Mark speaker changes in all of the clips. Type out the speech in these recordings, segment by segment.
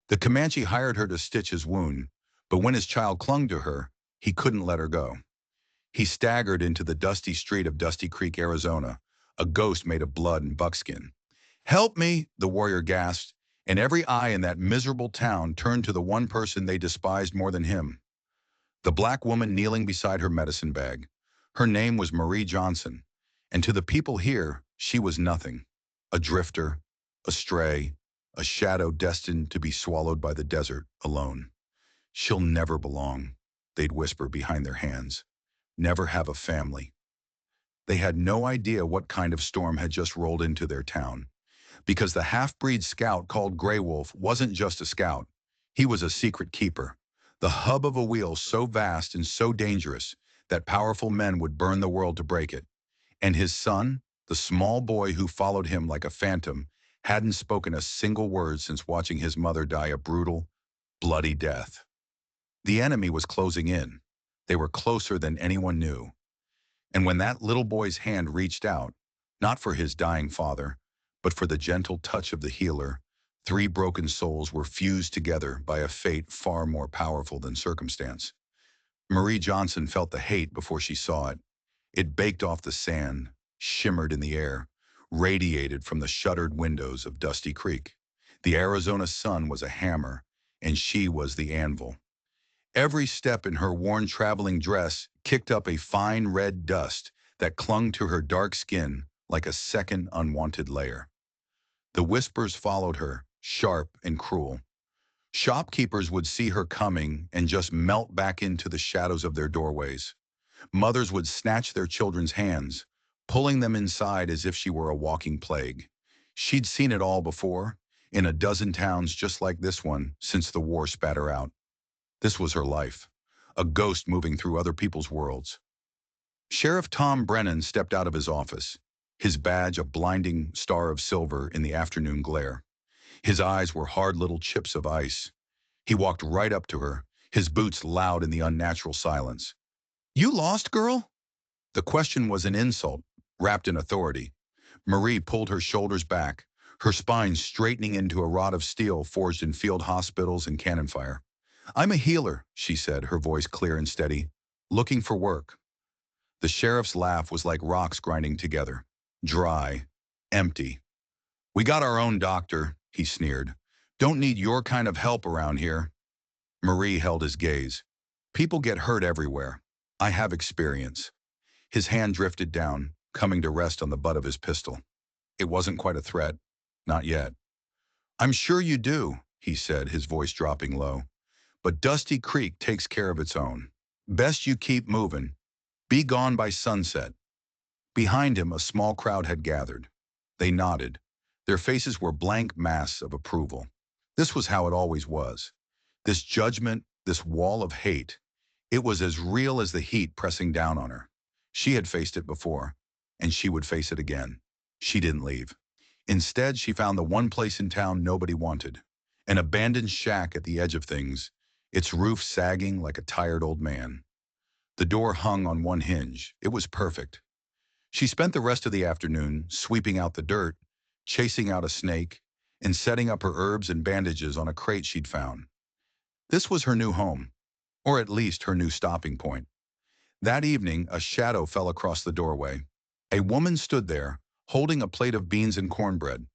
Speaker 1: The Comanche hired her to stitch his wound, but when his child clung to her, he couldn't let her go. He staggered into the dusty street of Dusty Creek, Arizona, a ghost made of blood and buckskin. "Help me," the warrior gasped, and every eye in that miserable town turned to the one person they despised more than him. The black woman kneeling beside her medicine bag. Her name was Marie Johnson, and to the people here, she was nothing. A drifter, a stray, a shadow destined to be swallowed by the desert alone. "She'll never belong," they'd whisper behind their hands. "Never have a family." They had no idea what kind of storm had just rolled into their town, because the half-breed scout called Grey Wolf wasn't just a scout. He was a secret keeper, the hub of a wheel so vast and so dangerous that powerful men would burn the world to break it. And his son, the small boy who followed him like a phantom, hadn't spoken a single word since watching his mother die a brutal, bloody death. The enemy was closing in. They were closer than anyone knew. And when that little boy's hand reached out, not for his dying father, but for the gentle touch of the healer, three broken souls were fused together by a fate far more powerful than circumstance. Marie Johnson felt the hate before she saw it. It baked off the sand, shimmered in the air, radiated from the shuttered windows of Dusty Creek. The Arizona sun was a hammer, and she was the anvil. Every step in her worn traveling dress kicked up a fine red dust that clung to her dark skin like a second unwanted layer. The whispers followed her, sharp and cruel. Shopkeepers would see her coming and just melt back into the shadows of their doorways. Mothers would snatch their children's hands, pulling them inside as if she were a walking plague. She'd seen it all before, in a dozen towns just like this one, since the war spat her out. This was her life, a ghost moving through other people's worlds. Sheriff Tom Brennan stepped out of his office, his badge a blinding star of silver in the afternoon glare. His eyes were hard little chips of ice. He walked right up to her, his boots loud in the unnatural silence. "You lost, girl?" The question was an insult, wrapped in authority. Marie pulled her shoulders back, her spine straightening into a rod of steel forged in field hospitals and cannon fire. "I'm a healer," she said, her voice clear and steady. "Looking for work." The sheriff's laugh was like rocks grinding together. Dry, empty. "We got our own doctor," he sneered. "Don't need your kind of help around here." Marie held his gaze. "People get hurt everywhere. I have experience." His hand drifted down, coming to rest on the butt of his pistol. It wasn't quite a threat. Not yet. "I'm sure you do," he said, his voice dropping low. "But Dusty Creek takes care of its own. Best you keep moving. Be gone by sunset." Behind him, a small crowd had gathered. They nodded. Their faces were blank masks of approval. This was how it always was. This judgment, this wall of hate, it was as real as the heat pressing down on her. She had faced it before, and she would face it again. She didn't leave. Instead, she found the one place in town nobody wanted, an abandoned shack at the edge of things, its roof sagging like a tired old man. The door hung on one hinge. It was perfect. She spent the rest of the afternoon sweeping out the dirt, chasing out a snake, and setting up her herbs and bandages on a crate she'd found. This was her new home, or at least her new stopping point. That evening, a shadow fell across the doorway. A woman stood there, holding a plate of beans and cornbread.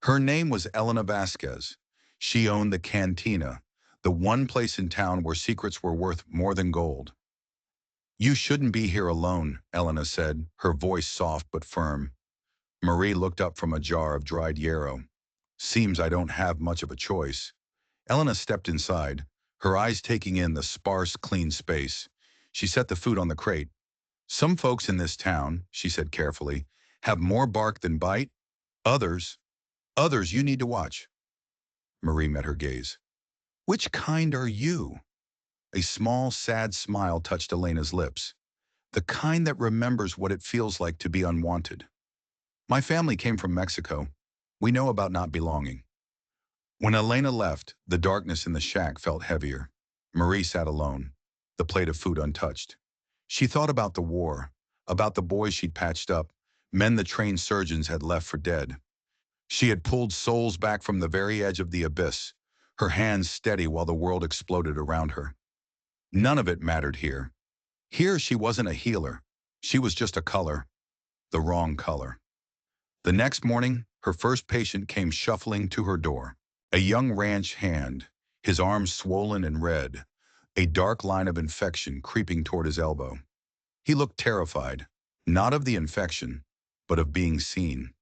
Speaker 1: Her name was Elena Vasquez. She owned the Cantina, the one place in town where secrets were worth more than gold. "You shouldn't be here alone," Elena said, her voice soft but firm. Marie looked up from a jar of dried yarrow. "Seems I don't have much of a choice." Elena stepped inside, her eyes taking in the sparse, clean space. She set the food on the crate. "Some folks in this town," she said carefully, "have more bark than bite. Others, others you need to watch." Marie met her gaze. "Which kind are you?" A small, sad smile touched Elena's lips. "The kind that remembers what it feels like to be unwanted. My family came from Mexico. We know about not belonging." When Elena left, the darkness in the shack felt heavier. Marie sat alone, the plate of food untouched. She thought about the war, about the boys she'd patched up, men the trained surgeons had left for dead. She had pulled souls back from the very edge of the abyss. her hands steady while the world exploded around her. None of it mattered here. Here she wasn't a healer. She was just a color, the wrong color. The next morning, her first patient came shuffling to her door. A young ranch hand, his arms swollen and red, a dark line of infection creeping toward his elbow. He looked terrified, not of the infection, but of being seen.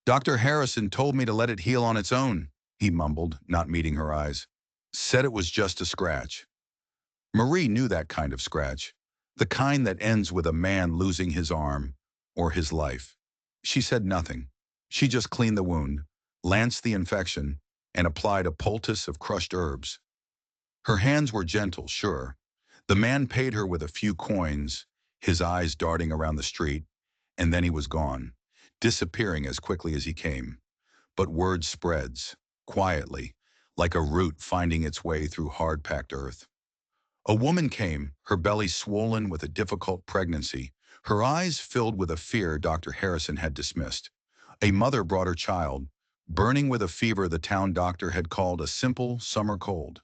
Speaker 1: "Dr. Harrison told me to let it heal on its own," he mumbled, not meeting her eyes. "Said it was just a scratch." Marie knew that kind of scratch, the kind that ends with a man losing his arm or his life. She said nothing. She just cleaned the wound, lanced the infection, and applied a poultice of crushed herbs. Her hands were gentle, sure. The man paid her with a few coins, his eyes darting around the street, and then he was gone, disappearing as quickly as he came. But word spreads, quietly, like a root finding its way through hard-packed earth. A woman came, her belly swollen with a difficult pregnancy, her eyes filled with a fear Dr. Harrison had dismissed. A mother brought her child, burning with a fever the town doctor had called a simple summer cold.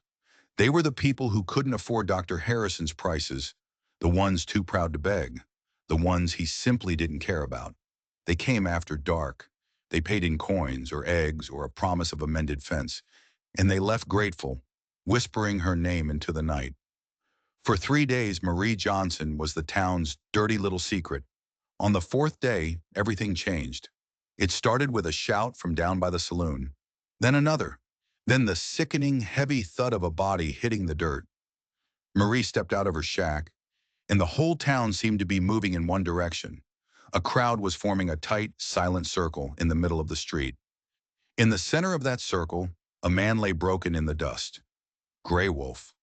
Speaker 1: They were the people who couldn't afford Dr. Harrison's prices, the ones too proud to beg, the ones he simply didn't care about. They came after dark. They paid in coins or eggs or a promise of a mended fence, and they left grateful, whispering her name into the night. For 3 days, Marie Johnson was the town's dirty little secret. On the fourth day, everything changed. It started with a shout from down by the saloon, then another, then the sickening, heavy thud of a body hitting the dirt. Marie stepped out of her shack, and the whole town seemed to be moving in one direction. A crowd was forming a tight, silent circle in the middle of the street. In the center of that circle, a man lay broken in the dust. Gray Wolf.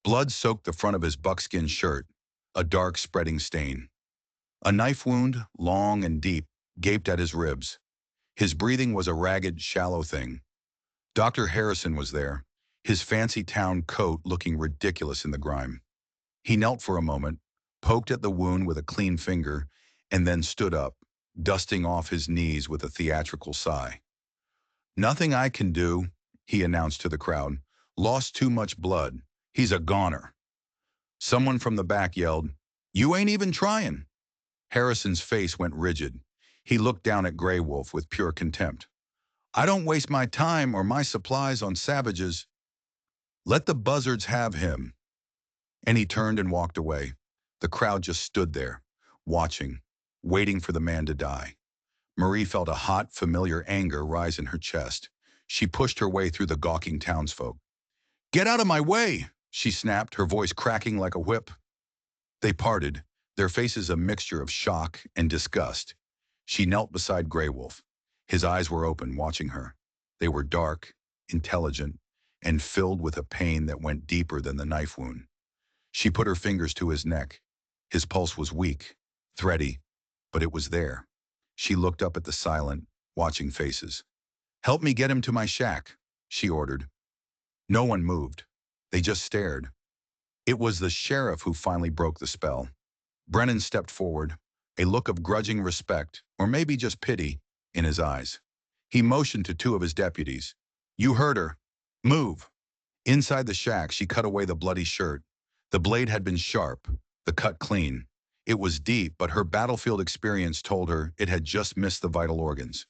Speaker 1: Blood soaked the front of his buckskin shirt, a dark spreading stain. A knife wound, long and deep, gaped at his ribs. His breathing was a ragged, shallow thing. Dr. Harrison was there, his fancy town coat looking ridiculous in the grime. He knelt for a moment, poked at the wound with a clean finger, and then stood up, dusting off his knees with a theatrical sigh. "Nothing I can do," he announced to the crowd. "Lost too much blood. He's a goner." Someone from the back yelled, "You ain't even trying." Harrison's face went rigid. He looked down at Gray Wolf with pure contempt. "I don't waste my time or my supplies on savages. Let the buzzards have him." And he turned and walked away. The crowd just stood there, watching, waiting for the man to die. Marie felt a hot, familiar anger rise in her chest. She pushed her way through the gawking townsfolk. "Get out of my way!" she snapped, her voice cracking like a whip. They parted, their faces a mixture of shock and disgust. She knelt beside Gray Wolf. His eyes were open, watching her. They were dark, intelligent, and filled with a pain that went deeper than the knife wound. She put her fingers to his neck. His pulse was weak, thready, but it was there. She looked up at the silent, watching faces. "Help me get him to my shack," she ordered. No one moved. They just stared. It was the sheriff who finally broke the spell. Brennan stepped forward, a look of grudging respect, or maybe just pity, in his eyes. He motioned to two of his deputies. "You heard her. Move." Inside the shack, she cut away the bloody shirt. The blade had been sharp, the cut clean. It was deep, but her battlefield experience told her it had just missed the vital organs.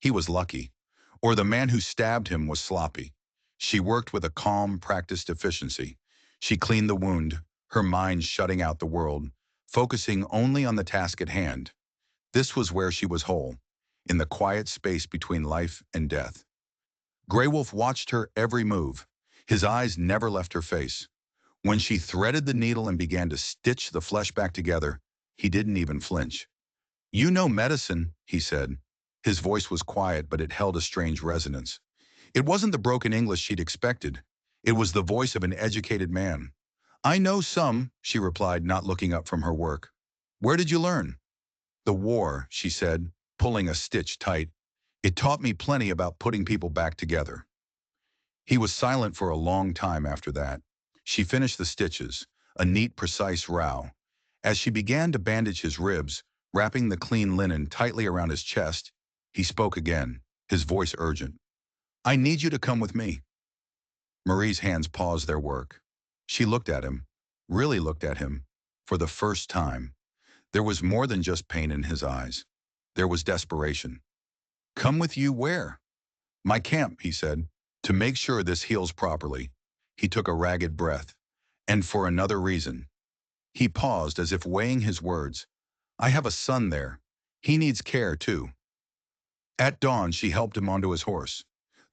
Speaker 1: He was lucky. Or the man who stabbed him was sloppy. She worked with a calm, practiced efficiency. She cleaned the wound, her mind shutting out the world, focusing only on the task at hand. This was where she was whole, in the quiet space between life and death. Grey Wolf watched her every move. His eyes never left her face. When she threaded the needle and began to stitch the flesh back together, he didn't even flinch. "You know medicine," he said. His voice was quiet, but it held a strange resonance. It wasn't the broken English she'd expected. It was the voice of an educated man. "I know some," she replied, not looking up from her work. "Where did you learn?" "The war," she said, pulling a stitch tight. "It taught me plenty about putting people back together." He was silent for a long time after that. She finished the stitches, a neat, precise row. As she began to bandage his ribs, wrapping the clean linen tightly around his chest, he spoke again, his voice urgent. "I need you to come with me." Marie's hands paused their work. She looked at him, really looked at him, for the first time. There was more than just pain in his eyes. There was desperation. Come with you where? My camp, he said. To make sure this heals properly. He took a ragged breath. And for another reason. He paused as if weighing his words. I have a son there. He needs care too. At dawn, she helped him onto his horse.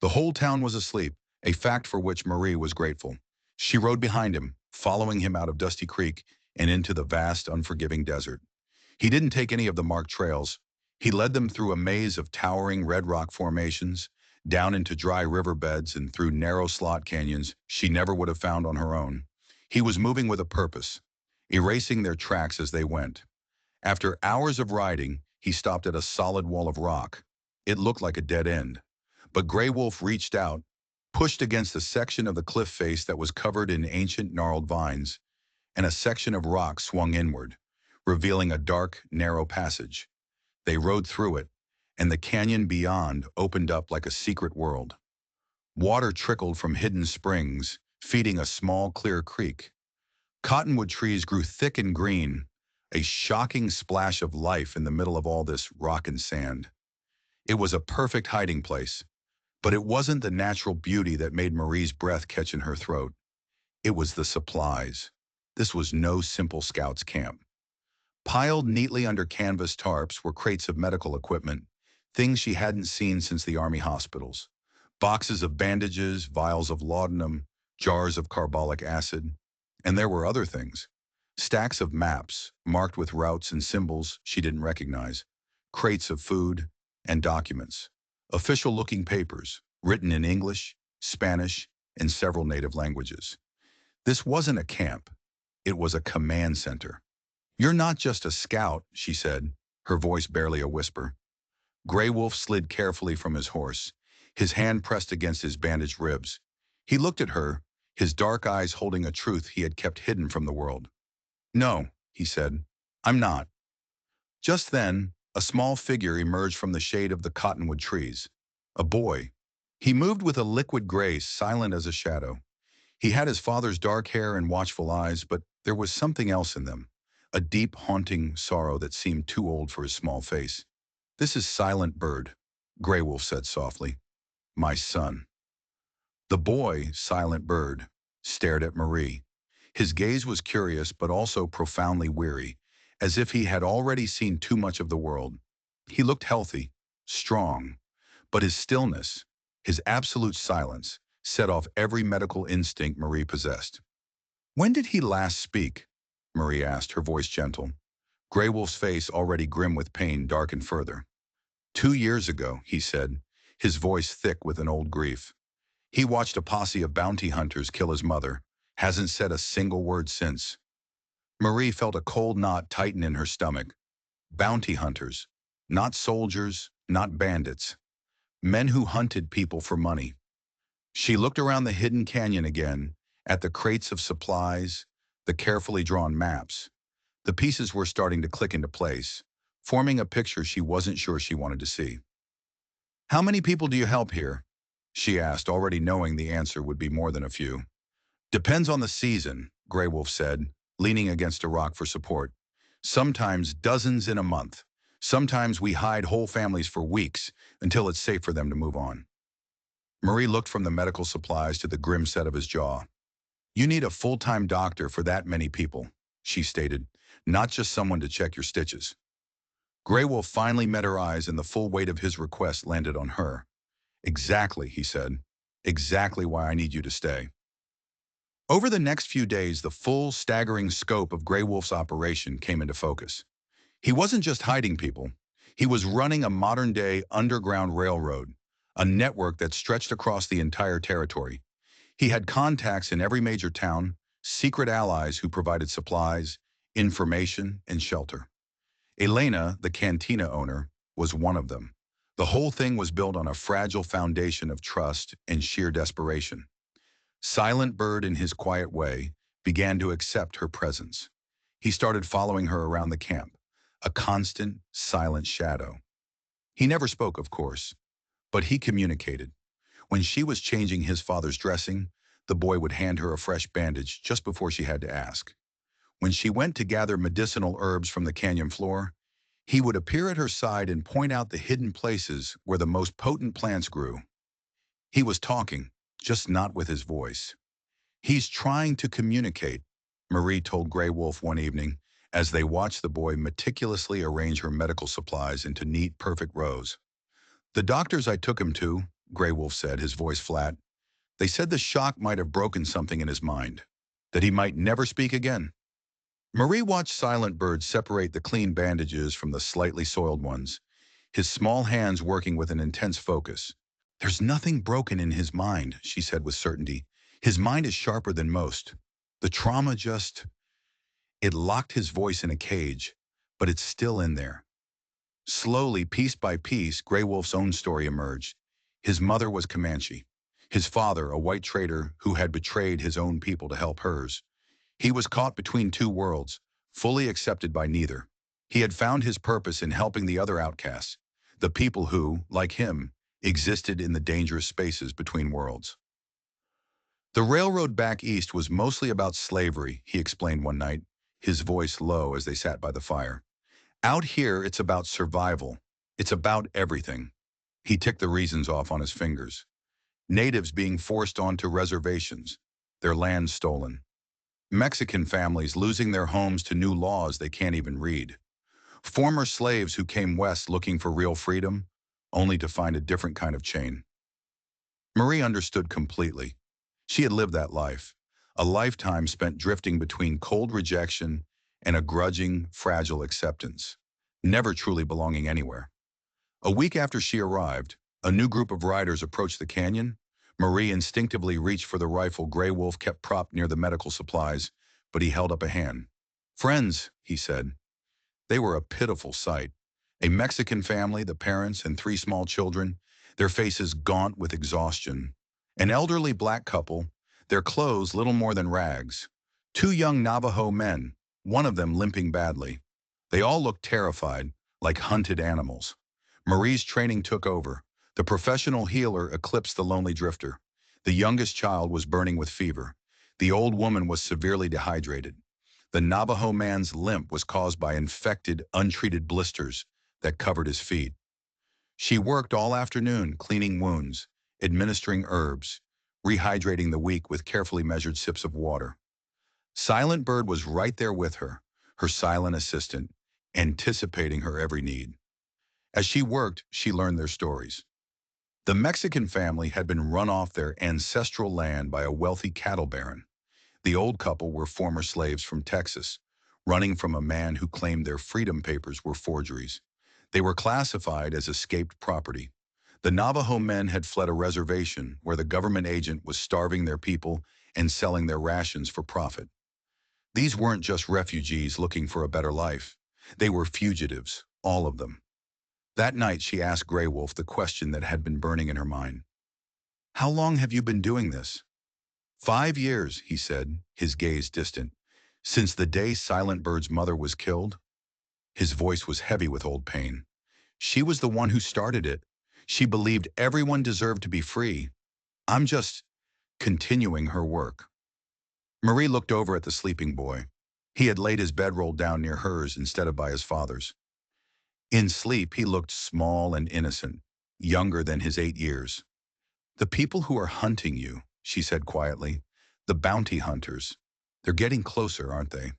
Speaker 1: The whole town was asleep, a fact for which Marie was grateful. She rode behind him, following him out of Dusty Creek and into the vast, unforgiving desert. He didn't take any of the marked trails. He led them through a maze of towering red rock formations, down into dry riverbeds and through narrow slot canyons she never would have found on her own. He was moving with a purpose, erasing their tracks as they went. After hours of riding, he stopped at a solid wall of rock. It looked like a dead end. But Grey Wolf reached out, pushed against a section of the cliff face that was covered in ancient gnarled vines, and a section of rock swung inward, revealing a dark, narrow passage. They rode through it, and the canyon beyond opened up like a secret world. Water trickled from hidden springs, feeding a small, clear creek. Cottonwood trees grew thick and green, a shocking splash of life in the middle of all this rock and sand. It was a perfect hiding place, but it wasn't the natural beauty that made Marie's breath catch in her throat. It was the supplies. This was no simple scout's camp. Piled neatly under canvas tarps were crates of medical equipment, things she hadn't seen since the army hospitals. Boxes of bandages, vials of laudanum, jars of carbolic acid. And there were other things. Stacks of maps, marked with routes and symbols she didn't recognize. Crates of food and documents. Official-looking papers, written in English, Spanish, and several native languages. This wasn't a camp. It was a command center. You're not just a scout, she said, her voice barely a whisper. Grey Wolf slid carefully from his horse, his hand pressed against his bandaged ribs. He looked at her, his dark eyes holding a truth he had kept hidden from the world. No, he said, I'm not. Just then, a small figure emerged from the shade of the cottonwood trees. A boy. He moved with a liquid grace, silent as a shadow. He had his father's dark hair and watchful eyes, but there was something else in them. A deep, haunting sorrow that seemed too old for his small face. This is Silent Bird, Grey Wolf said softly. My son. The boy, Silent Bird, stared at Marie. His gaze was curious but also profoundly weary, as if he had already seen too much of the world. He looked healthy, strong, but his stillness, his absolute silence, set off every medical instinct Marie possessed. When did he last speak? Marie asked, her voice gentle. Grey Wolf's face, already grim with pain, darkened further. 2 years ago, he said, his voice thick with an old grief. He watched a posse of bounty hunters kill his mother, hasn't said a single word since. Marie felt a cold knot tighten in her stomach. Bounty hunters, not soldiers, not bandits. Men who hunted people for money. She looked around the hidden canyon again, at the crates of supplies, the carefully drawn maps. The pieces were starting to click into place, forming a picture she wasn't sure she wanted to see. How many people do you help here? She asked, already knowing the answer would be more than a few. Depends on the season, Grey Wolf said, leaning against a rock for support. Sometimes dozens in a month. Sometimes we hide whole families for weeks until it's safe for them to move on. Marie looked from the medical supplies to the grim set of his jaw. You need a full-time doctor for that many people, she stated, not just someone to check your stitches. Grey Wolf finally met her eyes and the full weight of his request landed on her. Exactly, he said. Exactly why I need you to stay. Over the next few days, the full, staggering scope of Grey Wolf's operation came into focus. He wasn't just hiding people. He was running a modern-day underground railroad, a network that stretched across the entire territory. He had contacts in every major town, secret allies who provided supplies, information, and shelter. Elena, the cantina owner, was one of them. The whole thing was built on a fragile foundation of trust and sheer desperation. Silent Bird, in his quiet way, began to accept her presence. He started following her around the camp, a constant, silent shadow. He never spoke, of course, but he communicated. When she was changing his father's dressing, The boy would hand her a fresh bandage just before she had to ask. When she went to gather medicinal herbs from the canyon floor, he would appear at her side and point out the hidden places where the most potent plants grew. He was talking, just not with his voice. "He's trying to communicate," Marie told Grey Wolf one evening as they watched the boy meticulously arrange her medical supplies into neat, perfect rows. "The doctors I took him to," Grey Wolf said, his voice flat, "they said the shock might have broken something in his mind, that he might never speak again." Marie watched Silent Bird separate the clean bandages from the slightly soiled ones, his small hands working with an intense focus. "There's nothing broken in his mind," she said with certainty. "His mind is sharper than most. The trauma just... it locked his voice in a cage, but it's still in there." Slowly, piece by piece, Grey Wolf's own story emerged. His mother was Comanche. His father, a white trader who had betrayed his own people to help hers. He was caught between two worlds, fully accepted by neither. He had found his purpose in helping the other outcasts, the people who, like him, existed in the dangerous spaces between worlds. "The railroad back east was mostly about slavery," he explained one night, his voice low as they sat by the fire. "Out here, it's about survival. It's about everything." He ticked the reasons off on his fingers. Natives being forced onto reservations, their land stolen. Mexican families losing their homes to new laws they can't even read. Former slaves who came west looking for real freedom, only to find a different kind of chain. Marie understood completely. She had lived that life, a lifetime spent drifting between cold rejection and a grudging, fragile acceptance, never truly belonging anywhere. A week after she arrived, a new group of riders approached the canyon. Marie instinctively reached for the rifle Grey Wolf kept propped near the medical supplies, but he held up a hand. "Friends," he said. They were a pitiful sight. A Mexican family, the parents and three small children, their faces gaunt with exhaustion. An elderly black couple, their clothes little more than rags. Two young Navajo men, one of them limping badly. They all looked terrified, like hunted animals. Marie's training took over. The professional healer eclipsed the lonely drifter. The youngest child was burning with fever. The old woman was severely dehydrated. The Navajo man's limp was caused by infected, untreated blisters that covered his feet. She worked all afternoon, cleaning wounds, administering herbs, rehydrating the weak with carefully measured sips of water. Silent Bird was right there with her, her silent assistant, anticipating her every need. As she worked, she learned their stories. The Mexican family had been run off their ancestral land by a wealthy cattle baron. The old couple were former slaves from Texas, running from a man who claimed their freedom papers were forgeries. They were classified as escaped property. The Navajo men had fled a reservation where the government agent was starving their people and selling their rations for profit. These weren't just refugees looking for a better life. They were fugitives, all of them. That night she asked Grey Wolf the question that had been burning in her mind. "How long have you been doing this?" "5 years," he said, his gaze distant. "Since the day Silent Bird's mother was killed." His voice was heavy with old pain. "She was the one who started it. She believed everyone deserved to be free. I'm just continuing her work." Marie looked over at the sleeping boy. He had laid his bedroll down near hers instead of by his father's. In sleep, he looked small and innocent, younger than his 8 years. "The people who are hunting you," she said quietly, "the bounty hunters. They're getting closer, aren't they?"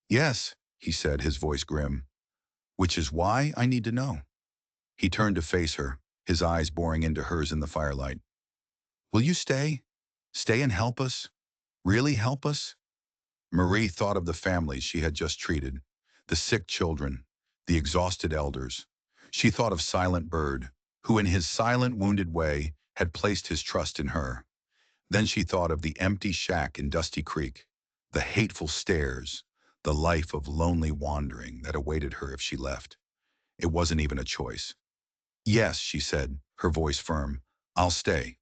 Speaker 1: "Yes," he said, his voice grim. "Which is why I need to know." He turned to face her, his eyes boring into hers in the firelight. "Will you stay? Stay and help us? Really help us?" Marie thought of the families she had just treated, the sick children, the exhausted elders. She thought of Silent Bird, who in his silent, wounded way had placed his trust in her. Then she thought of the empty shack in Dusty Creek, the hateful stares, the life of lonely wandering that awaited her if she left. It wasn't even a choice. "Yes," she said, her voice firm, "I'll stay."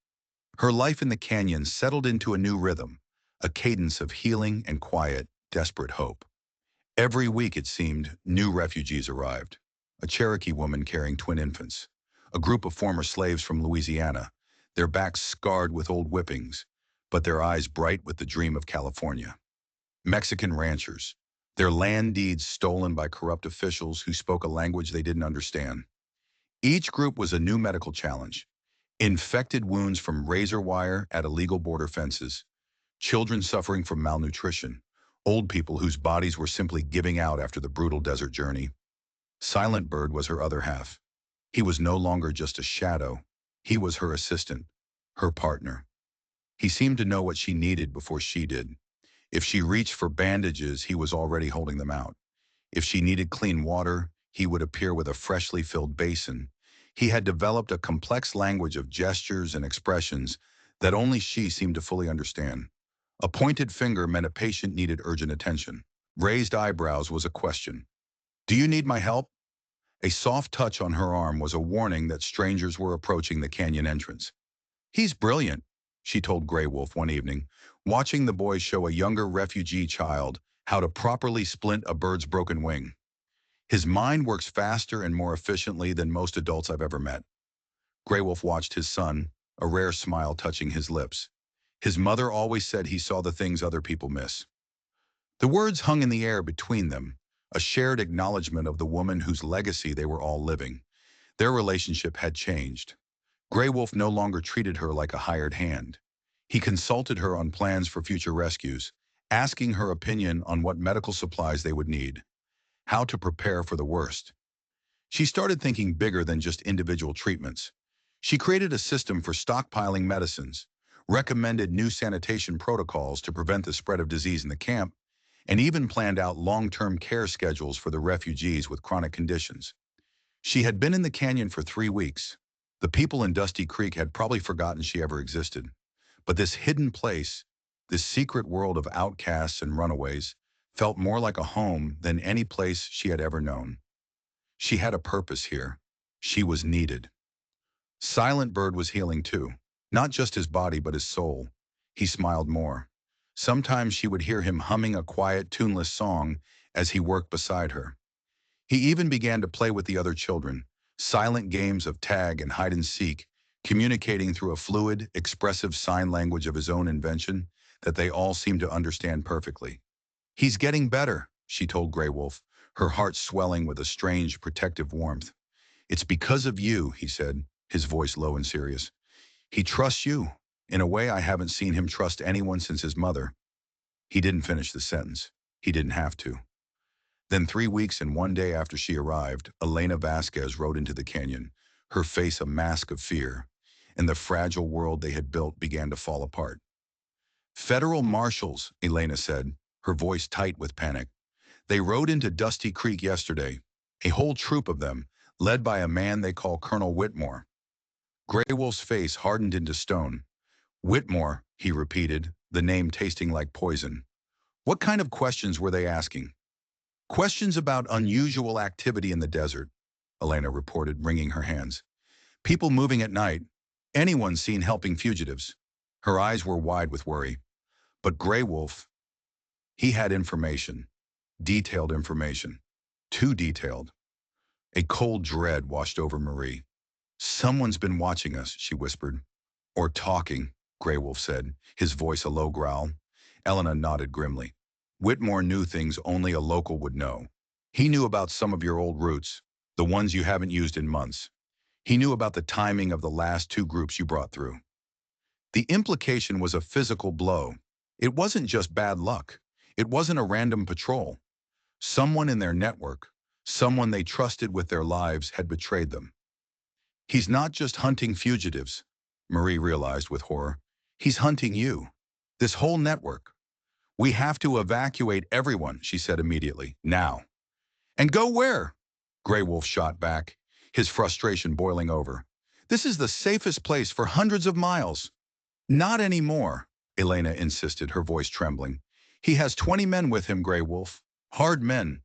Speaker 1: Her life in the canyon settled into a new rhythm, a cadence of healing and quiet, desperate hope. Every week, it seemed, new refugees arrived. A Cherokee woman carrying twin infants. A group of former slaves from Louisiana, their backs scarred with old whippings, but their eyes bright with the dream of California. Mexican ranchers, their land deeds stolen by corrupt officials who spoke a language they didn't understand. Each group was a new medical challenge. Infected wounds from razor wire at illegal border fences, children suffering from malnutrition, old people whose bodies were simply giving out after the brutal desert journey. Silent Bird was her other half. He was no longer just a shadow. He was her assistant, her partner. He seemed to know what she needed before she did. If she reached for bandages, he was already holding them out. If she needed clean water, he would appear with a freshly filled basin. He had developed a complex language of gestures and expressions that only she seemed to fully understand. A pointed finger meant a patient needed urgent attention. Raised eyebrows was a question. Do you need my help? A soft touch on her arm was a warning that strangers were approaching the canyon entrance. He's brilliant, she told Grey Wolf one evening, watching the boy show a younger refugee child how to properly splint a bird's broken wing. His mind works faster and more efficiently than most adults I've ever met. Grey Wolf watched his son, a rare smile touching his lips. His mother always said he saw the things other people miss. The words hung in the air between them, a shared acknowledgement of the woman whose legacy they were all living. Their relationship had changed. Grey Wolf no longer treated her like a hired hand. He consulted her on plans for future rescues, asking her opinion on what medical supplies they would need, how to prepare for the worst. She started thinking bigger than just individual treatments. She created a system for stockpiling medicines, recommended new sanitation protocols to prevent the spread of disease in the camp, and even planned out long-term care schedules for the refugees with chronic conditions. She had been in the canyon for 3 weeks. The people in Dusty Creek had probably forgotten she ever existed. But this hidden place, this secret world of outcasts and runaways, felt more like a home than any place she had ever known. She had a purpose here. She was needed. Silent Bird was healing too, not just his body but his soul. He smiled more. Sometimes she would hear him humming a quiet, tuneless song as he worked beside her. He even began to play with the other children, silent games of tag and hide and seek, communicating through a fluid, expressive sign language of his own invention that they all seemed to understand perfectly. He's getting better, she told Grey Wolf, her heart swelling with a strange, protective warmth. It's because of you, he said, his voice low and serious. He trusts you, in a way I haven't seen him trust anyone since his mother. He didn't finish the sentence. He didn't have to. Then 3 weeks and 1 day after she arrived, Elena Vasquez rode into the canyon, her face a mask of fear, and the fragile world they had built began to fall apart. Federal marshals, Elena said, her voice tight with panic. They rode into Dusty Creek yesterday, a whole troop of them, led by a man they call Colonel Whitmore. Grey Wolf's face hardened into stone. Whitmore, he repeated, the name tasting like poison. What kind of questions were they asking? Questions about unusual activity in the desert, Elena reported, wringing her hands. People moving at night, anyone seen helping fugitives. Her eyes were wide with worry. But Grey Wolf, he had information, detailed information, too detailed. A cold dread washed over Marie. Someone's been watching us, she whispered. Or talking, Grey Wolf said, his voice a low growl. Elena nodded grimly. Whitmore knew things only a local would know. He knew about some of your old routes, the ones you haven't used in months. He knew about the timing of the last 2 groups you brought through. The implication was a physical blow. It wasn't just bad luck. It wasn't a random patrol. Someone in their network, someone they trusted with their lives, had betrayed them. He's not just hunting fugitives, Marie realized with horror. He's hunting you. This whole network. We have to evacuate everyone, she said immediately. Now. And go where? Grey Wolf shot back, his frustration boiling over. This is the safest place for hundreds of miles. Not anymore, Elena insisted, her voice trembling. He has 20 men with him, Grey Wolf. Hard men.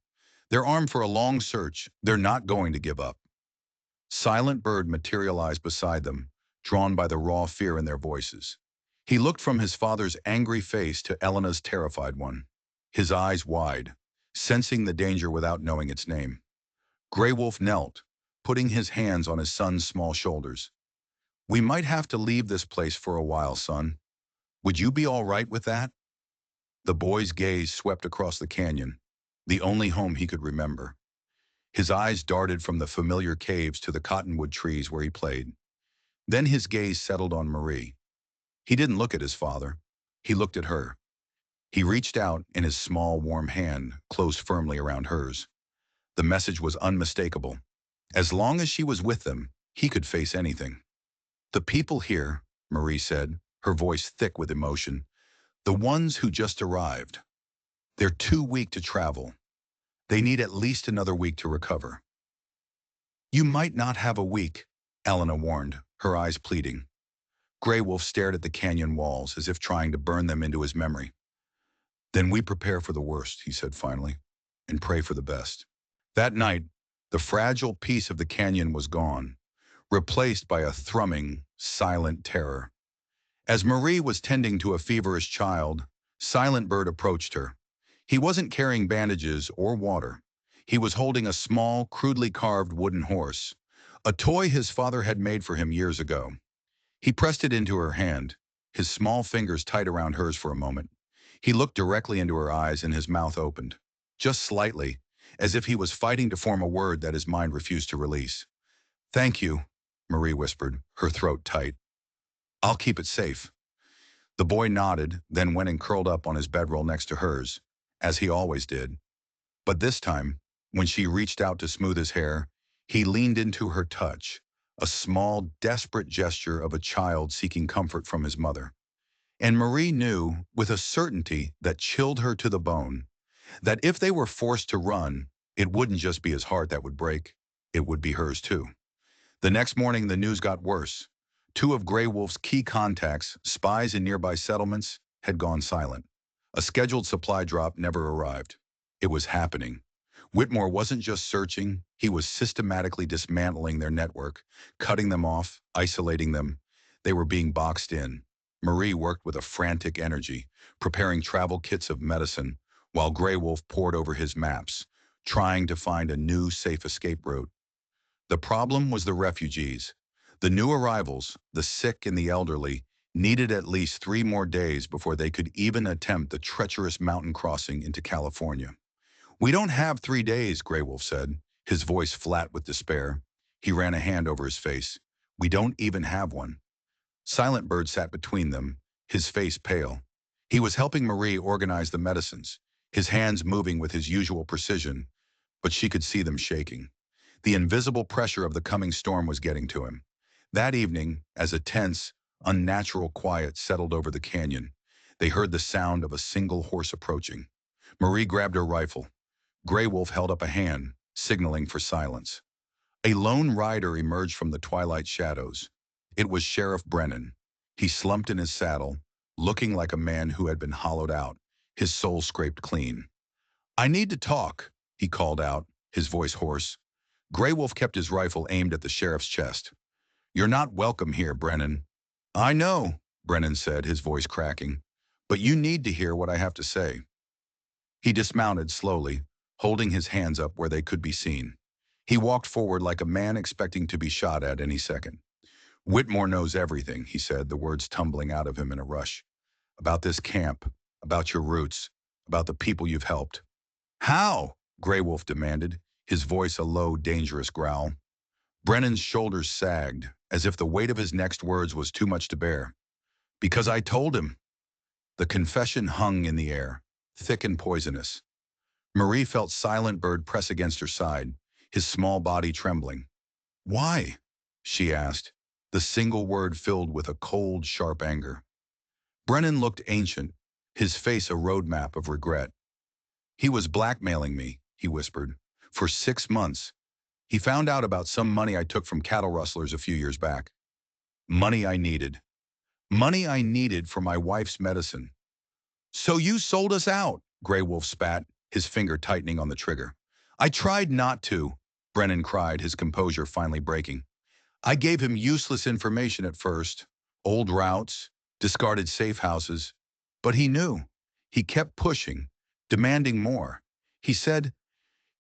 Speaker 1: They're armed for a long search. They're not going to give up. Silent Bird materialized beside them, drawn by the raw fear in their voices. He looked from his father's angry face to Elena's terrified one, his eyes wide, sensing the danger without knowing its name. Grey Wolf knelt, putting his hands on his son's small shoulders. We might have to leave this place for a while, son. Would you be all right with that? The boy's gaze swept across the canyon, the only home he could remember. His eyes darted from the familiar caves to the cottonwood trees where he played. Then his gaze settled on Marie. He didn't look at his father. He looked at her. He reached out, and his small, warm hand closed firmly around hers. The message was unmistakable. As long as she was with them, he could face anything. The people here, Marie said, her voice thick with emotion, the ones who just arrived. They're too weak to travel. They need at least another week to recover. You might not have a week, Elena warned, her eyes pleading. Grey Wolf stared at the canyon walls as if trying to burn them into his memory. Then we prepare for the worst, he said finally, and pray for the best. That night, the fragile peace of the canyon was gone, replaced by a thrumming, silent terror. As Marie was tending to a feverish child, Silent Bird approached her. He wasn't carrying bandages or water. He was holding a small, crudely carved wooden horse, a toy his father had made for him years ago. He pressed it into her hand, his small fingers tight around hers for a moment. He looked directly into her eyes and his mouth opened, just slightly, as if he was fighting to form a word that his mind refused to release. Thank you, Marie whispered, her throat tight. I'll keep it safe. The boy nodded, then went and curled up on his bedroll next to hers, as he always did. But this time, when she reached out to smooth his hair, he leaned into her touch, a small, desperate gesture of a child seeking comfort from his mother. And Marie knew, with a certainty that chilled her to the bone, that if they were forced to run, it wouldn't just be his heart that would break, it would be hers too. The next morning, the news got worse. Two of Grey Wolf's key contacts, spies in nearby settlements, had gone silent. A scheduled supply drop never arrived. It was happening. Whitmore wasn't just searching, he was systematically dismantling their network, cutting them off, isolating them. They were being boxed in. Marie worked with a frantic energy, preparing travel kits of medicine, while Grey Wolf pored over his maps, trying to find a new safe escape route. The problem was the refugees. The new arrivals, the sick and the elderly, needed at least 3 more days before they could even attempt the treacherous mountain crossing into California. We don't have 3 days, Grey Wolf said, his voice flat with despair. He ran a hand over his face. We don't even have one. Silent Bird sat between them, his face pale. He was helping Marie organize the medicines, his hands moving with his usual precision, but she could see them shaking. The invisible pressure of the coming storm was getting to him. That evening, as a tense, unnatural quiet settled over the canyon, they heard the sound of a single horse approaching. Marie grabbed her rifle. Grey Wolf held up a hand, signaling for silence. A lone rider emerged from the twilight shadows. It was Sheriff Brennan. He slumped in his saddle, looking like a man who had been hollowed out, his soul scraped clean. I need to talk, he called out, his voice hoarse. Grey Wolf kept his rifle aimed at the sheriff's chest. You're not welcome here, Brennan. I know, Brennan said, his voice cracking. But you need to hear what I have to say. He dismounted slowly, holding his hands up where they could be seen. He walked forward like a man expecting to be shot at any second. Whitmore knows everything, he said, the words tumbling out of him in a rush. About this camp, about your roots, about the people you've helped. How? Grey Wolf demanded, his voice a low, dangerous growl. Brennan's shoulders sagged, as if the weight of his next words was too much to bear. Because I told him. The confession hung in the air, thick and poisonous. Marie felt Silent Bird press against her side, his small body trembling. Why? She asked, the single word filled with a cold, sharp anger. Brennan looked ancient, his face a roadmap of regret. He was blackmailing me, he whispered, for 6 months. He found out about some money I took from cattle rustlers a few years back. Money I needed. Money I needed for my wife's medicine. So you sold us out, Grey Wolf spat, his finger tightening on the trigger. I tried not to, Brennan cried, his composure finally breaking. I gave him useless information at first, old routes, discarded safe houses. But he knew. He kept pushing, demanding more. He said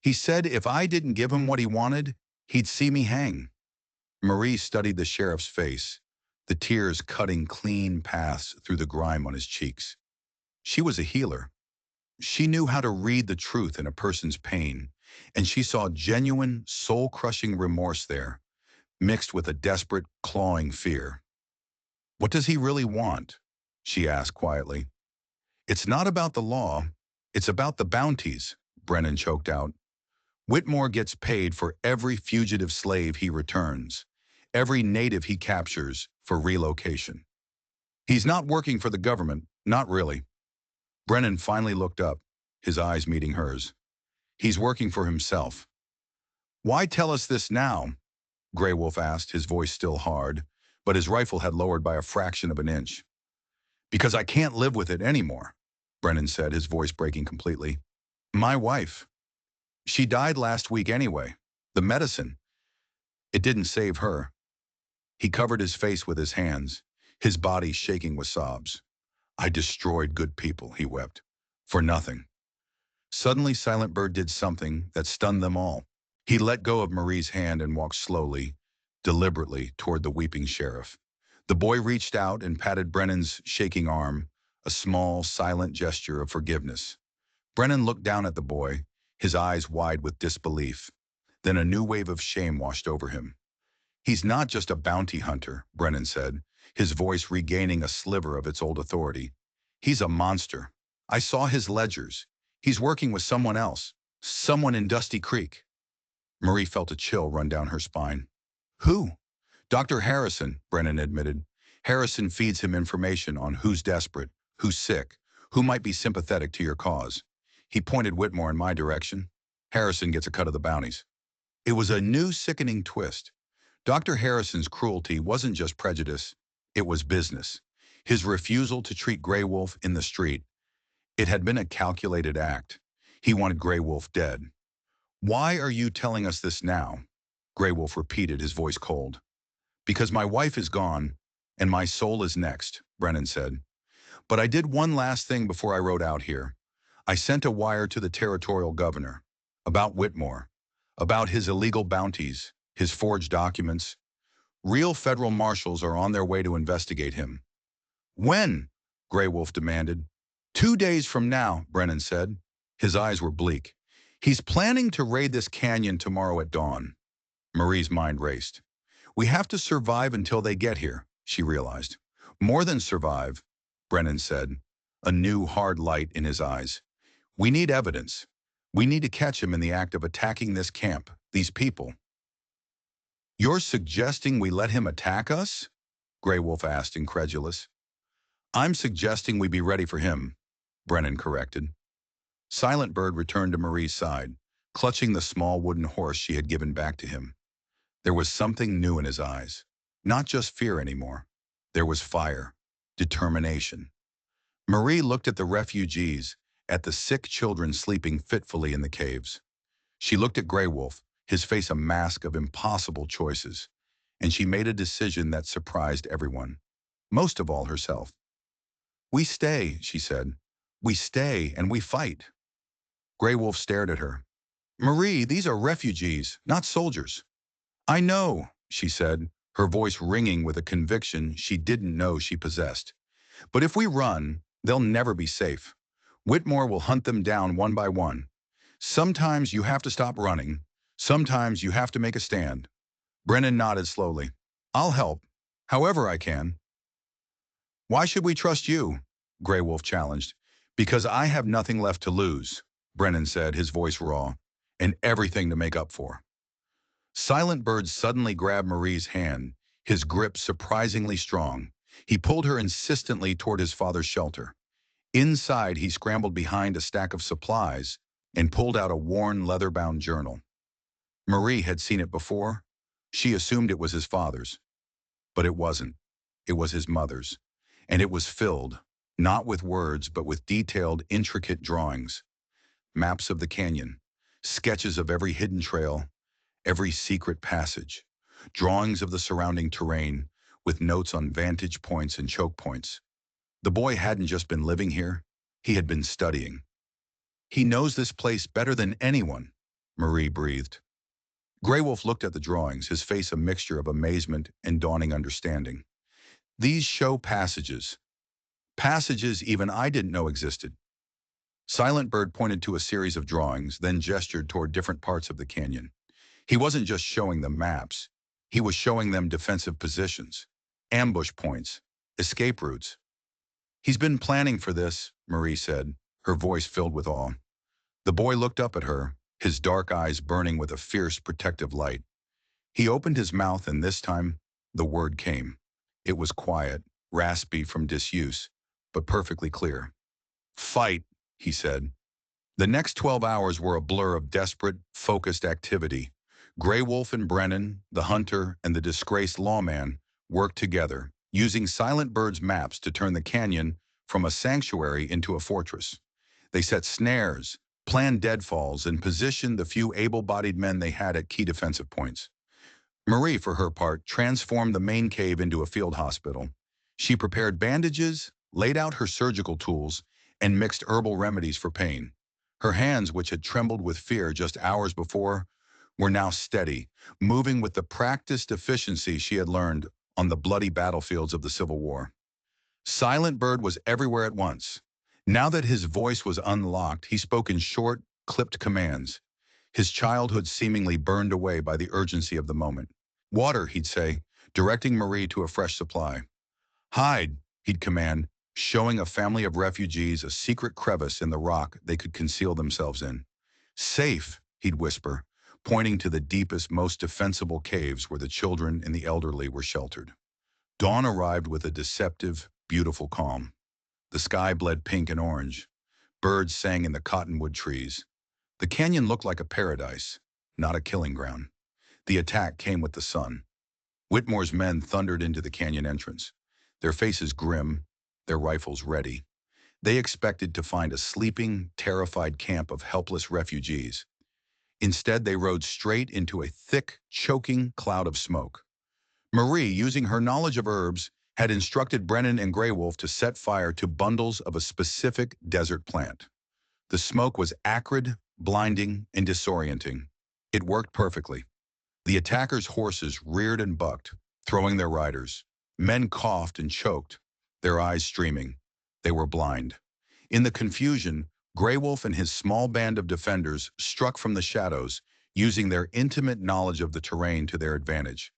Speaker 1: if I didn't give him what he wanted, he'd see me hang. Marie studied the sheriff's face. the tears cutting clean paths through the grime on his cheeks. She was a healer. She knew how to read the truth in a person's pain, and she saw genuine, soul-crushing remorse there, mixed with a desperate, clawing fear. "What does he really want?" she asked quietly. "It's not about the law. It's about the bounties," Brennan choked out. "Whitmore gets paid for every fugitive slave he returns, every native he captures for relocation. He's not working for the government, not really." Brennan finally looked up, his eyes meeting hers. "He's working for himself." "Why tell us this now?" Grey Wolf asked, his voice still hard, but his rifle had lowered by a fraction of an inch. "Because I can't live with it anymore," Brennan said, his voice breaking completely. "My wife. She died last week anyway. The medicine. It didn't save her." He covered his face with his hands, his body shaking with sobs. "I destroyed good people," he wept. "For nothing." Suddenly, Silent Bird did something that stunned them all. He let go of Marie's hand and walked slowly, deliberately, toward the weeping sheriff. The boy reached out and patted Brennan's shaking arm, a small, silent gesture of forgiveness. Brennan looked down at the boy, his eyes wide with disbelief. Then a new wave of shame washed over him. "He's not just a bounty hunter," Brennan said, his voice regaining a sliver of its old authority. "He's a monster. I saw his ledgers. He's working with someone else, someone in Dusty Creek." Marie felt a chill run down her spine. "Who?" "Dr. Harrison," Brennan admitted. "Harrison feeds him information on who's desperate, who's sick, who might be sympathetic to your cause. He pointed Whitmore in my direction. Harrison gets a cut of the bounties." It was a new sickening twist. Dr. Harrison's cruelty wasn't just prejudice, it was business. His refusal to treat Grey Wolf in the street, it had been a calculated act. He wanted Grey Wolf dead. "Why are you telling us this now?" Grey Wolf repeated, his voice cold. "Because my wife is gone, and my soul is next," Brennan said. "But I did one last thing before I rode out here. I sent a wire to the territorial governor about Whitmore, about his illegal bounties, his forged documents. Real federal marshals are on their way to investigate him." "When?" Grey Wolf demanded. "2 days from now," Brennan said. His eyes were bleak. "He's planning to raid this canyon tomorrow at dawn." Marie's mind raced. "We have to survive until they get here," she realized. "More than survive," Brennan said, a new hard light in his eyes. "We need evidence. We need to catch him in the act of attacking this camp, these people." "You're suggesting we let him attack us?" Grey Wolf asked, incredulous. "I'm suggesting we be ready for him," Brennan corrected. Silent Bird returned to Marie's side, clutching the small wooden horse she had given back to him. There was something new in his eyes. Not just fear anymore. There was fire, determination. Marie looked at the refugees, at the sick children sleeping fitfully in the caves. She looked at Grey Wolf, his face a mask of impossible choices, and she made a decision that surprised everyone, most of all herself. "We stay," she said. "We stay and we fight." Grey Wolf stared at her. "Marie, these are refugees, not soldiers." "I know," she said, her voice ringing with a conviction she didn't know she possessed. "But if we run, they'll never be safe. Whitmore will hunt them down one by one. Sometimes you have to stop running. Sometimes you have to make a stand." Brennan nodded slowly. "I'll help, however I can." "Why should we trust you?" Grey Wolf challenged. "Because I have nothing left to lose," Brennan said, his voice raw, "and everything to make up for." Silent Bird suddenly grabbed Marie's hand, his grip surprisingly strong. He pulled her insistently toward his father's shelter. Inside, he scrambled behind a stack of supplies and pulled out a worn, leather-bound journal. Marie had seen it before. She assumed it was his father's. But it wasn't. It was his mother's. And it was filled, not with words, but with detailed, intricate drawings. Maps of the canyon, sketches of every hidden trail, every secret passage, drawings of the surrounding terrain, with notes on vantage points and choke points. The boy hadn't just been living here, he had been studying. "He knows this place better than anyone," Marie breathed. Grey Wolf looked at the drawings, his face a mixture of amazement and dawning understanding. These show passages. Passages even I didn't know existed. Silent Bird pointed to a series of drawings, then gestured toward different parts of the canyon. He wasn't just showing them maps. He was showing them defensive positions, ambush points, escape routes. He's been planning for this, Marie said, her voice filled with awe. The boy looked up at her, his dark eyes burning with a fierce, protective light. He opened his mouth, and this time, the word came. It was quiet, raspy from disuse, but perfectly clear. Fight, he said. The next 12 hours were a blur of desperate, focused activity. Grey Wolf and Brennan, the hunter and the disgraced lawman, worked together, using Silent Bird's maps to turn the canyon from a sanctuary into a fortress. They set snares, planned deadfalls, and positioned the few able-bodied men they had at key defensive points. Marie, for her part, transformed the main cave into a field hospital. She prepared bandages, laid out her surgical tools, and mixed herbal remedies for pain. Her hands, which had trembled with fear just hours before, were now steady, moving with the practiced efficiency she had learned on the bloody battlefields of the Civil War. Silent Bird was everywhere at once. Now that his voice was unlocked, he spoke in short, clipped commands, his childhood seemingly burned away by the urgency of the moment. Water, he'd say, directing Marie to a fresh supply. Hide, he'd command, showing a family of refugees a secret crevice in the rock they could conceal themselves in. Safe, he'd whisper, pointing to the deepest, most defensible caves where the children and the elderly were sheltered. Dawn arrived with a deceptive, beautiful calm. The sky bled pink and orange. Birds sang in the cottonwood trees. The canyon looked like a paradise, not a killing ground. The attack came with the sun. Whitmore's men thundered into the canyon entrance, their faces grim, their rifles ready. They expected to find a sleeping, terrified camp of helpless refugees. Instead, they rode straight into a thick, choking cloud of smoke. Marie, using her knowledge of herbs, had instructed Brennan and Grey Wolf to set fire to bundles of a specific desert plant. The smoke was acrid, blinding, and disorienting. It worked perfectly. The attackers' horses reared and bucked, throwing their riders. Men coughed and choked, their eyes streaming. They were blind. In the confusion, Grey Wolf and his small band of defenders struck from the shadows, using their intimate knowledge of the terrain to their advantage.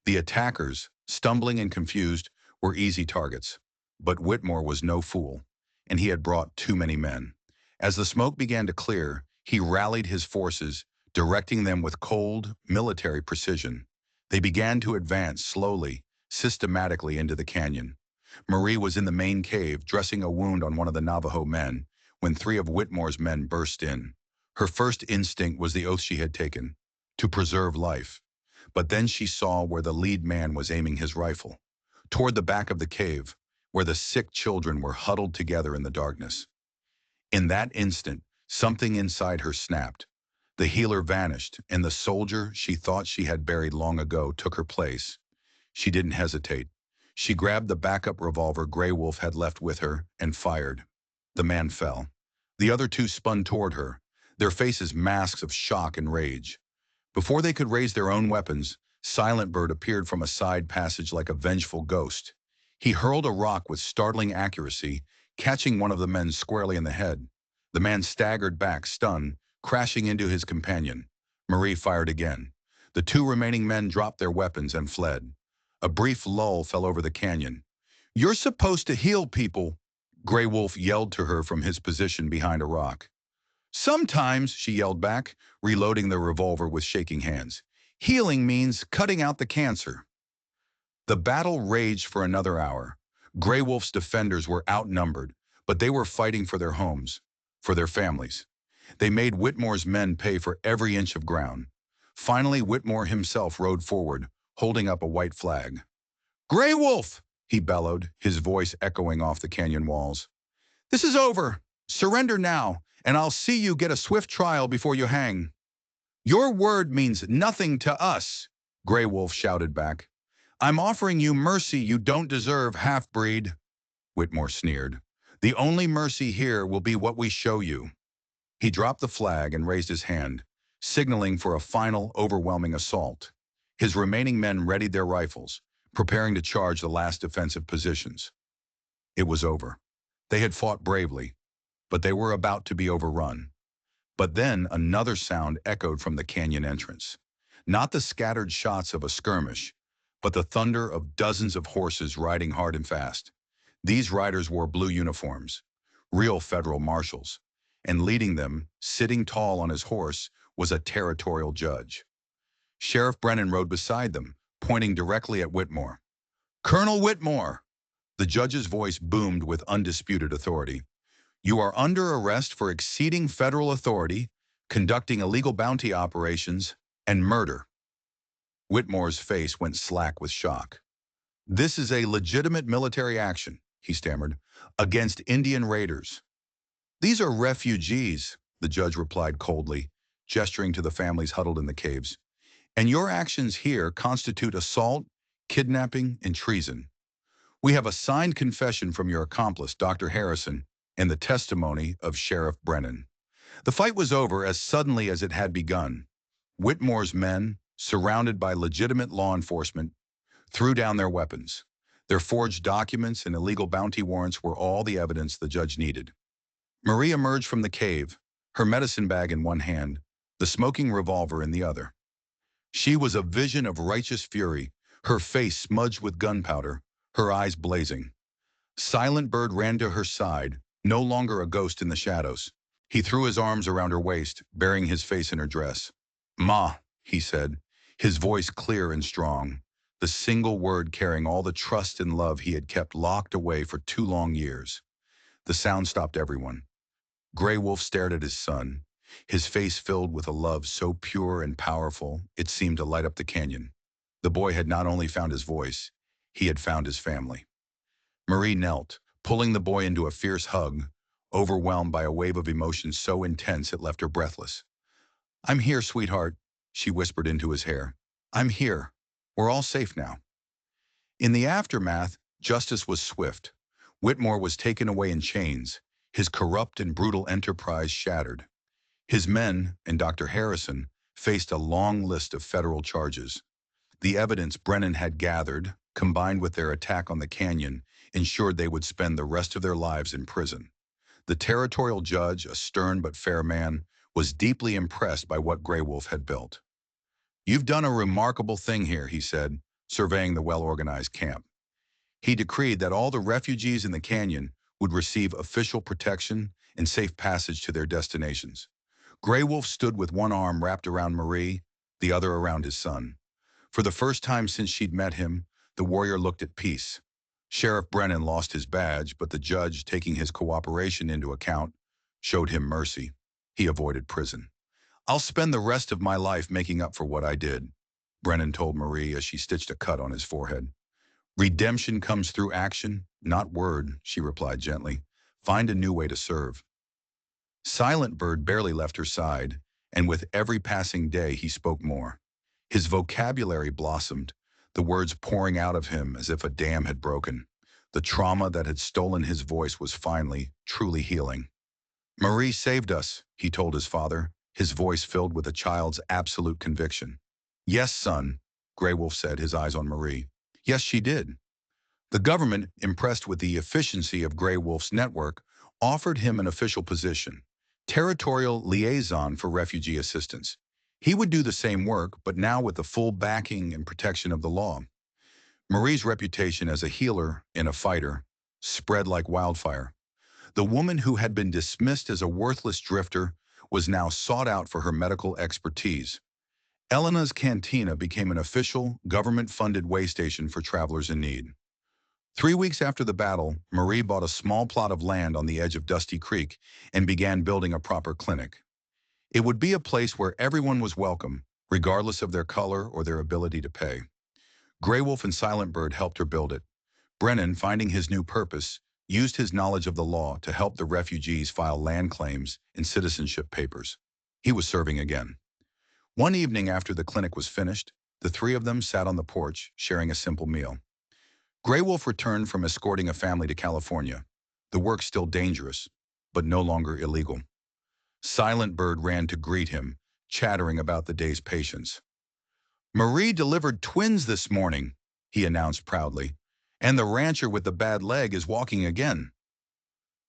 Speaker 1: The attackers, stumbling and confused, were easy targets. But Whitmore was no fool, and he had brought too many men. As the smoke began to clear, he rallied his forces, directing them with cold, military precision. They began to advance slowly, systematically into the canyon. Marie was in the main cave, dressing a wound on one of the Navajo men, when 3 of Whitmore's men burst in. Her first instinct was the oath she had taken, to preserve life. But then she saw where the lead man was aiming his rifle, toward the back of the cave, where the sick children were huddled together in the darkness. In that instant, something inside her snapped. The healer vanished, and the soldier she thought she had buried long ago took her place. She didn't hesitate. She grabbed the backup revolver Grey Wolf had left with her and fired. The man fell. The other 2 spun toward her, their faces masks of shock and rage. Before they could raise their own weapons, Silent Bird appeared from a side passage like a vengeful ghost. He hurled a rock with startling accuracy, catching one of the men squarely in the head. The man staggered back, stunned, crashing into his companion. Marie fired again. The 2 remaining men dropped their weapons and fled. A brief lull fell over the canyon. "You're supposed to heal people," Grey Wolf yelled to her from his position behind a rock. "Sometimes," she yelled back, reloading the revolver with shaking hands. "Healing means cutting out the cancer." The battle raged for another hour. Grey Wolf's defenders were outnumbered, but they were fighting for their homes, for their families. They made Whitmore's men pay for every inch of ground. Finally, Whitmore himself rode forward, holding up a white flag. "Grey Wolf!" he bellowed, his voice echoing off the canyon walls. "This is over. Surrender now, and I'll see you get a swift trial before you hang." "Your word means nothing to us," Grey Wolf shouted back. "I'm offering you mercy you don't deserve, half-breed," Whitmore sneered. "The only mercy here will be what we show you." He dropped the flag and raised his hand, signaling for a final, overwhelming assault. His remaining men readied their rifles, preparing to charge the last defensive positions. It was over. They had fought bravely, but they were about to be overrun. But then another sound echoed from the canyon entrance. Not the scattered shots of a skirmish, but the thunder of dozens of horses riding hard and fast. These riders wore blue uniforms, real federal marshals, and leading them, sitting tall on his horse, was a territorial judge. Sheriff Brennan rode beside them, pointing directly at Whitmore. "Colonel Whitmore!" The judge's voice boomed with undisputed authority. "You are under arrest for exceeding federal authority, conducting illegal bounty operations, and murder." Whitmore's face went slack with shock. "This is a legitimate military action," he stammered, "against Indian raiders." "These are refugees," the judge replied coldly, gesturing to the families huddled in the caves. "And your actions here constitute assault, kidnapping, and treason. We have a signed confession from your accomplice, Dr. Harrison, and the testimony of Sheriff Brennan." The fight was over as suddenly as it had begun. Whitmore's men, surrounded by legitimate law enforcement, threw down their weapons. Their forged documents and illegal bounty warrants were all the evidence the judge needed. Marie emerged from the cave, her medicine bag in one hand, the smoking revolver in the other. She was a vision of righteous fury, her face smudged with gunpowder, her eyes blazing. Silent Bird ran to her side, no longer a ghost in the shadows. He threw his arms around her waist, burying his face in her dress. "Ma," he said, his voice clear and strong, the single word carrying all the trust and love he had kept locked away for 2 long years. The sound stopped everyone. Gray Wolf stared at his son, his face filled with a love so pure and powerful it seemed to light up the canyon. The boy had not only found his voice, he had found his family. Marie knelt, pulling the boy into a fierce hug, overwhelmed by a wave of emotion so intense it left her breathless. "I'm here, sweetheart," she whispered into his hair. "I'm here. We're all safe now." In the aftermath, justice was swift. Whitmore was taken away in chains, his corrupt and brutal enterprise shattered. His men and Dr. Harrison faced a long list of federal charges. The evidence Brennan had gathered, combined with their attack on the canyon, ensured they would spend the rest of their lives in prison. The territorial judge, a stern but fair man, was deeply impressed by what Gray Wolf had built. "You've done a remarkable thing here," he said, surveying the well-organized camp. He decreed that all the refugees in the canyon would receive official protection and safe passage to their destinations. Gray Wolf stood with one arm wrapped around Marie, the other around his son. For the first time since she'd met him, the warrior looked at peace. Sheriff Brennan lost his badge, but the judge, taking his cooperation into account, showed him mercy. He avoided prison. "I'll spend the rest of my life making up for what I did," Brennan told Marie as she stitched a cut on his forehead. "Redemption comes through action, not word," she replied gently. "Find a new way to serve." Silent Bird barely left her side, and with every passing day he spoke more. His vocabulary blossomed, the words pouring out of him as if a dam had broken. The trauma that had stolen his voice was finally, truly healing. "Marie saved us," he told his father, his voice filled with a child's absolute conviction. "Yes, son," Gray Wolf said, his eyes on Marie. "Yes, she did." The government, impressed with the efficiency of Gray Wolf's network, offered him an official position, territorial liaison for refugee assistance. He would do the same work, but now with the full backing and protection of the law. Marie's reputation as a healer and a fighter spread like wildfire. The woman who had been dismissed as a worthless drifter was now sought out for her medical expertise. Elena's Cantina became an official, government-funded way station for travelers in need. 3 weeks after the battle, Marie bought a small plot of land on the edge of Dusty Creek and began building a proper clinic. It would be a place where everyone was welcome, regardless of their color or their ability to pay. Gray Wolf and Silent Bird helped her build it. Brennan, finding his new purpose, used his knowledge of the law to help the refugees file land claims and citizenship papers. He was serving again. One evening after the clinic was finished, the three of them sat on the porch, sharing a simple meal. Gray Wolf returned from escorting a family to California. The work still dangerous, but no longer illegal. Silent Bird ran to greet him, chattering about the day's patients. "Marie delivered twins this morning," he announced proudly. And the rancher with the bad leg is walking again.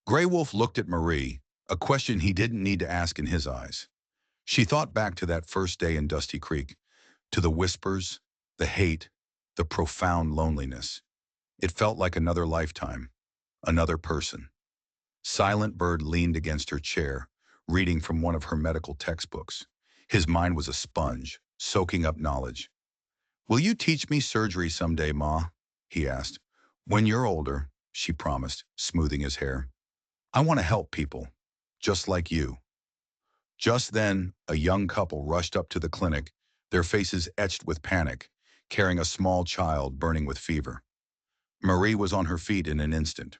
Speaker 1: Gray Wolf looked at Marie, a question he didn't need to ask in his eyes. She thought back to that first day in Dusty Creek, to the whispers, the hate, the profound loneliness. It felt like another lifetime, another person. Silent Bird leaned against her chair, reading from one of her medical textbooks. His mind was a sponge, soaking up knowledge. "Will you teach me surgery someday, Ma?" he asked. "When you're older," she promised, smoothing his hair. "I want to help people, just like you." Just then, a young couple rushed up to the clinic, their faces etched with panic, carrying a small child burning with fever. Marie was on her feet in an instant.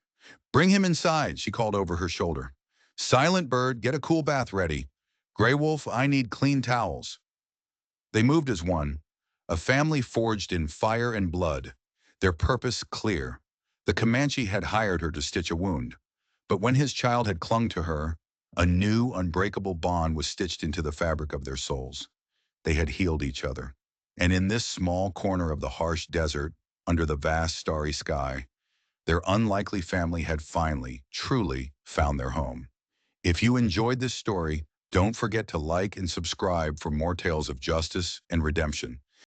Speaker 1: "Bring him inside," she called over her shoulder. "Silent Bird, get a cool bath ready. Gray Wolf, I need clean towels." They moved as one, a family forged in fire and blood, their purpose clear. The Comanche had hired her to stitch a wound, but when his child had clung to her, a new, unbreakable bond was stitched into the fabric of their souls. They had healed each other. And in this small corner of the harsh desert, under the vast starry sky, their unlikely family had finally, truly found their home. If you enjoyed this story, don't forget to like and subscribe for more tales of justice and redemption.